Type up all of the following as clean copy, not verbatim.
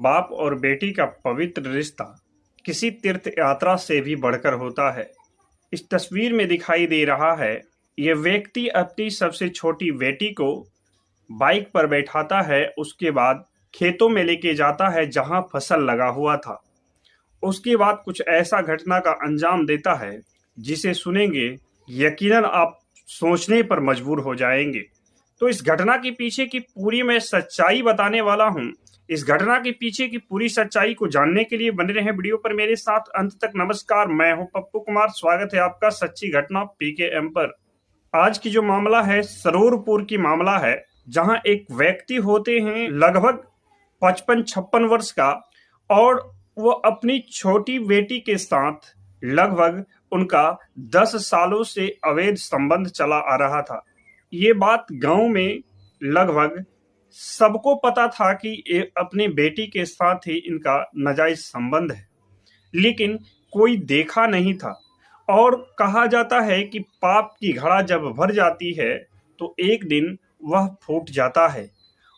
बाप और बेटी का पवित्र रिश्ता किसी तीर्थ यात्रा से भी बढ़कर होता है। इस तस्वीर में दिखाई दे रहा है, ये व्यक्ति अपनी सबसे छोटी बेटी को बाइक पर बैठाता है, उसके बाद खेतों में लेके जाता है जहां फसल लगा हुआ था। उसके बाद कुछ ऐसा घटना का अंजाम देता है जिसे सुनेंगे यकीनन आप सोचने पर मजबूर हो जाएंगे। तो इस घटना के पीछे की पूरी मैं सच्चाई बताने वाला हूं। इस घटना के पीछे की पूरी सच्चाई को जानने के लिए बने रहे वीडियो पर मेरे साथ अंत तक। नमस्कार, मैं हूं पप्पू कुमार। स्वागत है आपका सच्ची घटना पीकेएम पर। आज की जो मामला है सरूरपुर की मामला है, जहां एक व्यक्ति होते हैं लगभग 55-56 वर्ष का, और वो अपनी छोटी बेटी के साथ लगभग उनका 10 सालों से अवैध संबंध चला आ रहा था। ये बात गांव में लगभग सबको पता था कि ये अपनी बेटी के साथ ही इनका नाजायज संबंध है, लेकिन कोई देखा नहीं था। और कहा जाता है कि पाप की घड़ा जब भर जाती है तो एक दिन वह फूट जाता है,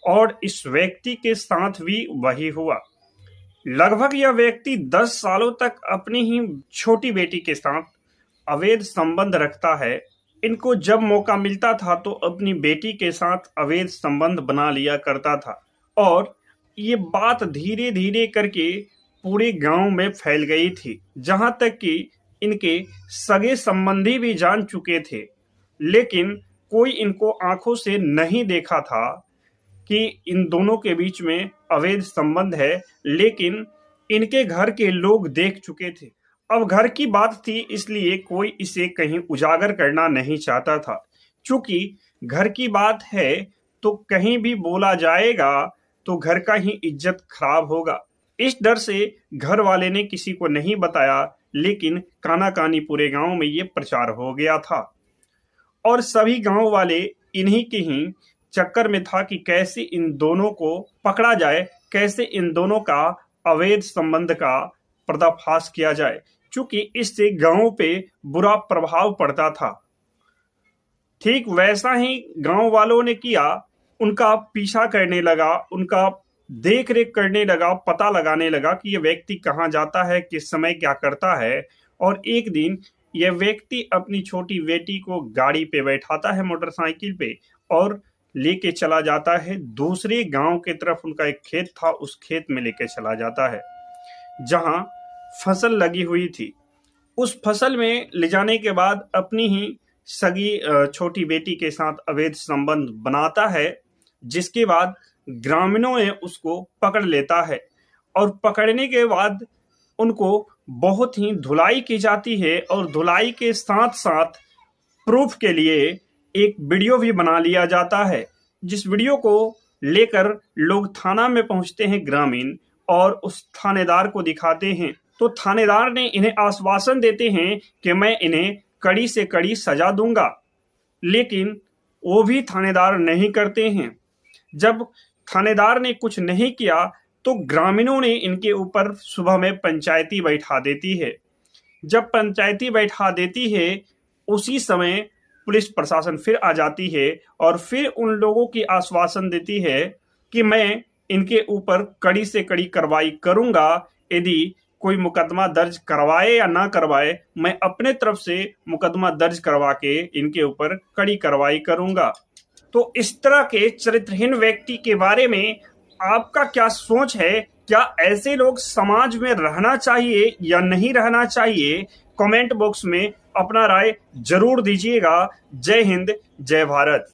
और इस व्यक्ति के साथ भी वही हुआ। लगभग यह व्यक्ति 10 सालों तक अपनी ही छोटी बेटी के साथ अवैध संबंध रखता है। इनको जब मौका मिलता था तो अपनी बेटी के साथ अवैध संबंध बना लिया करता था, और ये बात धीरे धीरे करके पूरे गांव में फैल गई थी, जहां तक कि इनके सगे संबंधी भी जान चुके थे। लेकिन कोई इनको आंखों से नहीं देखा था कि इन दोनों के बीच में अवैध संबंध है, लेकिन इनके घर के लोग देख चुके थे। अब घर की बात थी, इसलिए कोई इसे कहीं उजागर करना नहीं चाहता था। चूंकि घर की बात है तो कहीं भी बोला जाएगा तो घर का ही इज्जत खराब होगा। इस डर से घर वाले ने किसी को नहीं बताया, लेकिन कानाकानी पूरे गांव में ये प्रचार हो गया था, और सभी गांव वाले इन्हीं के ही चक्कर में था कि कैसे इन दोनों को पकड़ा जाए, कैसे इन दोनों का अवैध संबंध का पर्दाफाश किया जाए, क्योंकि इससे गांव पे बुरा प्रभाव पड़ता था। ठीक वैसा ही गांव वालों ने किया, उनका पीछा करने लगा, उनका देख रेख करने लगा, पता लगाने लगा कि यह व्यक्ति कहाँ जाता है, किस समय क्या करता है। और एक दिन यह व्यक्ति अपनी छोटी बेटी को गाड़ी पे बैठाता है, मोटरसाइकिल पे, और लेके चला जाता है दूसरे गांव की तरफ। उनका एक खेत था, उस खेत में लेके चला जाता है जहां फसल लगी हुई थी। उस फसल में ले जाने के बाद अपनी ही सगी छोटी बेटी के साथ अवैध संबंध बनाता है, जिसके बाद ग्रामीणों ने उसको पकड़ लेता है। और पकड़ने के बाद उनको बहुत ही धुलाई की जाती है, और धुलाई के साथ साथ प्रूफ के लिए एक वीडियो भी बना लिया जाता है, जिस वीडियो को लेकर लोग थाना में पहुंचते हैं ग्रामीण, और उस थानेदार को दिखाते हैं। तो थानेदार ने इन्हें आश्वासन देते हैं कि मैं इन्हें कड़ी से कड़ी सजा दूंगा, लेकिन वो भी थानेदार नहीं करते हैं। जब थानेदार ने कुछ नहीं किया तो ग्रामीणों ने इनके ऊपर सुबह में पंचायती बैठा देती है। जब पंचायती बैठा देती है, उसी समय पुलिस प्रशासन फिर आ जाती है, और फिर उन लोगों की आश्वासन देती है कि मैं इनके ऊपर कड़ी से कड़ी कार्रवाई करूंगा। यदि कोई मुकदमा दर्ज करवाए या ना करवाए, मैं अपने तरफ से मुकदमा दर्ज करवा के इनके ऊपर कड़ी कार्रवाई करूंगा। तो इस तरह के चरित्रहीन व्यक्ति के बारे में आपका क्या सोच है? क्या ऐसे लोग समाज में रहना चाहिए या नहीं रहना चाहिए? कमेंट बॉक्स में अपना राय जरूर दीजिएगा। जय हिंद, जय भारत।